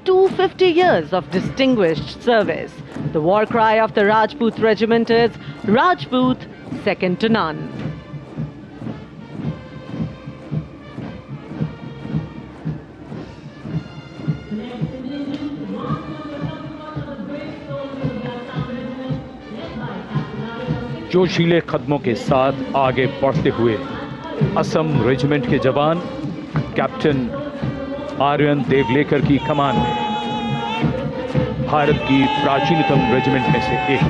250 years of distinguished service. The war cry of the Rajput regiment is Rajput, second to none. जोशीले कदमों के साथ आगे बढ़ते हुए असम रेजिमेंट के जवान कैप्टन आर्यन देवलेकर की कमान में, भारत की प्राचीनतम रेजिमेंट में से एक।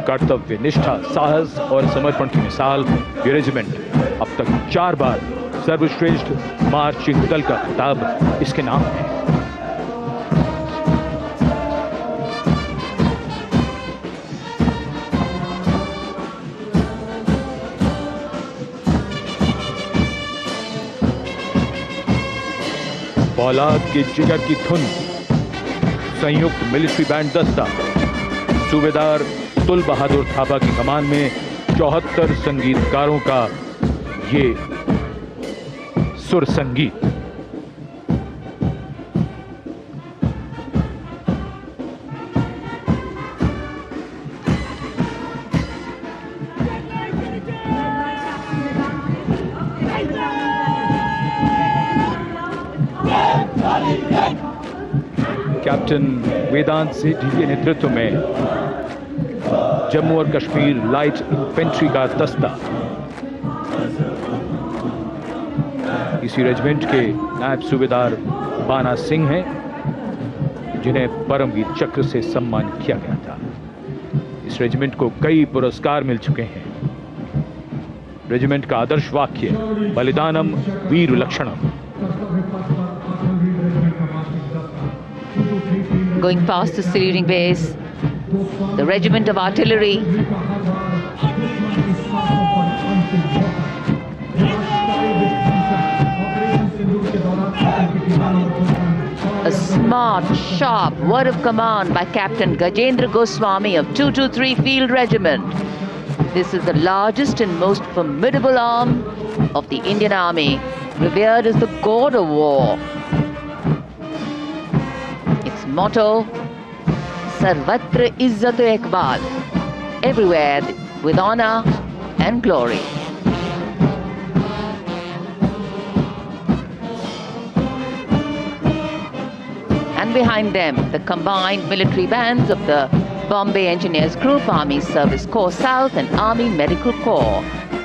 कर्तव्य निष्ठा, साहस और समर्पण की मिसाल ये रेजिमेंट अब तक 4 बार सर्वश्रेष्ठ मार्चिंग दल का खिताब इसके नाम है। फौलाद के जिगर की धुन, संयुक्त मिलिट्री बैंड दस्ता, सूबेदार तुल बहादुर थापा की कमान में 74 संगीतकारों का ये सुर संगीत। कैप्टन वेदांत सेठी के नेतृत्व में जम्मू और कश्मीर लाइट इन्फेंट्री का दस्ता, इसी रेजिमेंट के नायब सूबेदार बाना सिंह हैं, जिन्हें परमवीर चक्र से सम्मानित किया गया था। इस रेजिमेंट को कई पुरस्कार मिल चुके हैं। रेजिमेंट का आदर्श वाक्य बलिदानम वीर लक्षणम। Going past the saluting base, the regiment of artillery. A smart, sharp word of command by Captain Gajendra Goswami of 223 Field Regiment. This is the largest and most formidable arm of the Indian Army, revered as the god of war. Its motto, Sarvatra Izzat Iqbal, everywhere with honor and glory. And behind them, the combined military bands of the Bombay Engineers Group, Army Service Corps South and Army Medical Corps.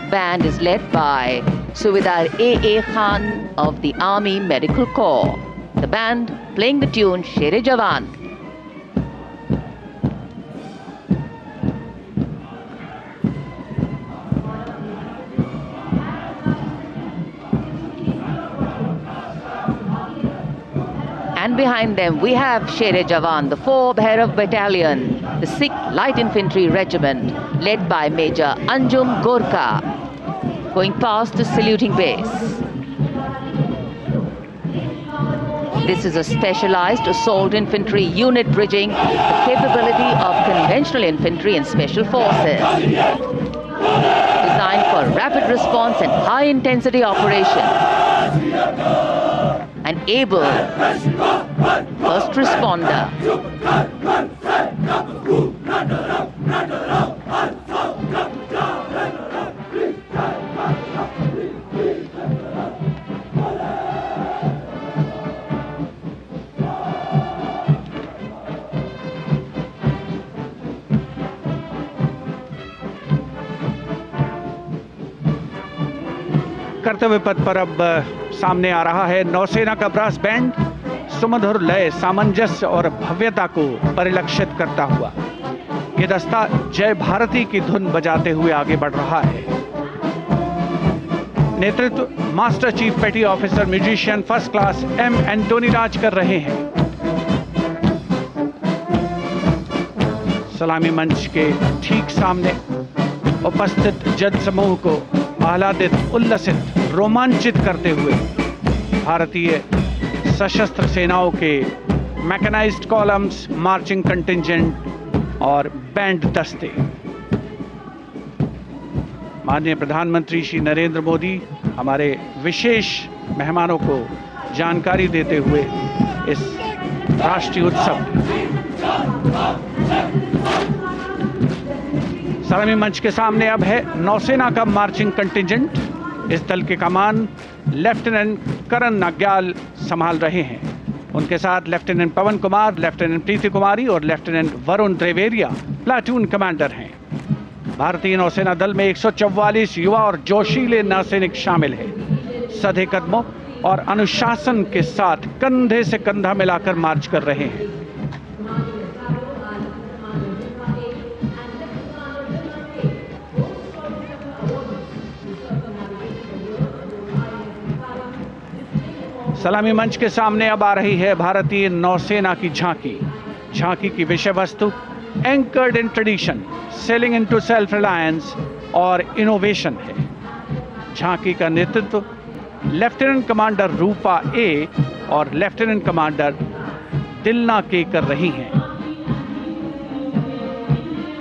Band is led by Subedar A.A. Khan of the Army Medical Corps. The band playing the tune Sher-e Jawan. And behind them we have Sher-e Jawan, the 4 Bhairav Battalion, the 6th Light Infantry Regiment, led by Major Anjum Gorkha, going past the saluting base. This is a specialized assault infantry unit bridging the capability of conventional infantry and special forces. Designed for rapid response and high intensity operations. An able first responder. कर्तव्य पथ पर अब सामने आ रहा है नौसेना का brass band, सुमधुर लय, सामंजस्य और भव्यता को परिलक्षित करता हुआ ये दस्ता जय भारती की धुन बजाते हुए आगे बढ़ रहा है। नेतृत्व master chief petty officer musician first class M Antony Raj कर रहे हैं। सलामी मंच के ठीक सामने उपस्थित जन समूह को आह्लादित, उल्लसित, रोमांचित करते हुए भारतीय सशस्त्र सेनाओं के मैकेनाइज्ड कॉलम्स, मार्चिंग कंटिंजेंट और बैंड दस्ते माननीय प्रधानमंत्री श्री नरेंद्र मोदी हमारे विशेष मेहमानों को जानकारी देते हुए इस राष्ट्रीय उत्सव सलामी मंच के सामने अब है नौसेना का मार्चिंग कंटिजेंट। इस दल के कमान लेफ्टिनेंट करण नाग्याल संभाल रहे हैं। उनके साथ लेफ्टिनेंट पवन कुमार, लेफ्टिनेंट प्रीति कुमारी और लेफ्टिनेंट वरुण द्विवेदिया प्लाटून कमांडर हैं। भारतीय नौसेना दल में 144 युवा और जोशीले नौसैनिक शामिल हैं। सधे कदमों और अनुशासन के साथ कंधे से कंधा मिलाकर मार्च कर रहे हैं। सलामी मंच के सामने अब आ रही है भारतीय नौसेना की झांकी। झांकी की विषय वस्तु anchored in tradition, sailing into self reliance और इनोवेशन है। झांकी का नेतृत्व लेफ्टिनेंट कमांडर रूपा ए और लेफ्टिनेंट कमांडर दिलना के कर रही हैं।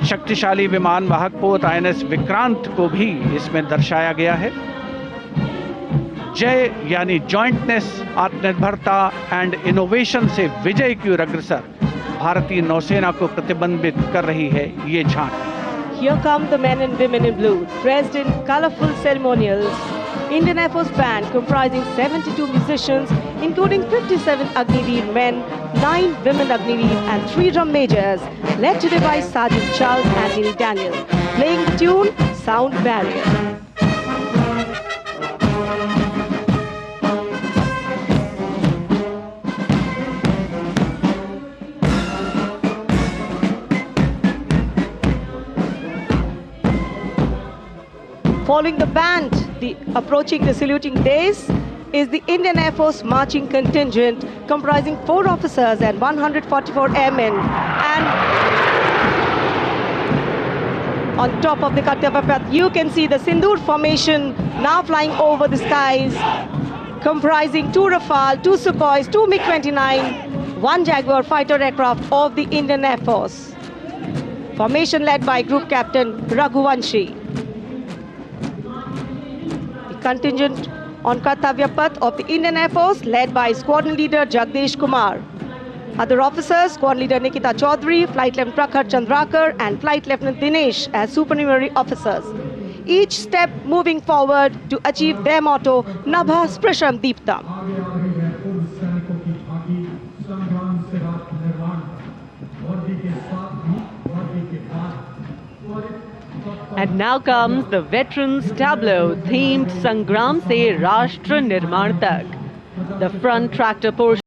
शक्तिशाली विमान वाहक पोत INS विक्रांत को भी इसमें दर्शाया गया है। जय यानी जॉइंटनेस, आत्मनिर्भरता एंड इनोवेशन से विजय की ओर अग्रसर भारतीय नौसेना को प्रतिबिंबित कर रही है ये झांकी। Here come the men and women in blue, dressed in colorful ceremonials. Indian Air Force band comprising 72 musicians, including 57 Agniveer men, 9 women Agniveer and 3 drum majors, led today by Sergeant Charles Anthony Daniel, playing the tune Sound Barrier. Following the band, approaching the saluting days is the Indian Air Force marching contingent comprising 4 officers and 144 airmen. And on top of the Kartavya Path, you can see the Sindoor formation now flying over the skies, comprising 2 Rafale, 2 Sukhois, 2 MiG-29, 1 Jaguar fighter aircraft of the Indian Air Force. Formation led by Group Captain Raghuvanshi. Contingent on Kartavya Path of the Indian Air Force led by Squadron Leader Jagdish Kumar. Other officers, Squadron Leader Nikita Chaudhary, Flight Lieutenant Prakhar Chandrakar and Flight Lieutenant Dinesh as supernumerary officers. Each step moving forward to achieve their motto, Nabha Sprisham Deeptam. And now comes the Veterans Tableau themed Sangram Se Rashtra Nirman Tak. The front tractor portion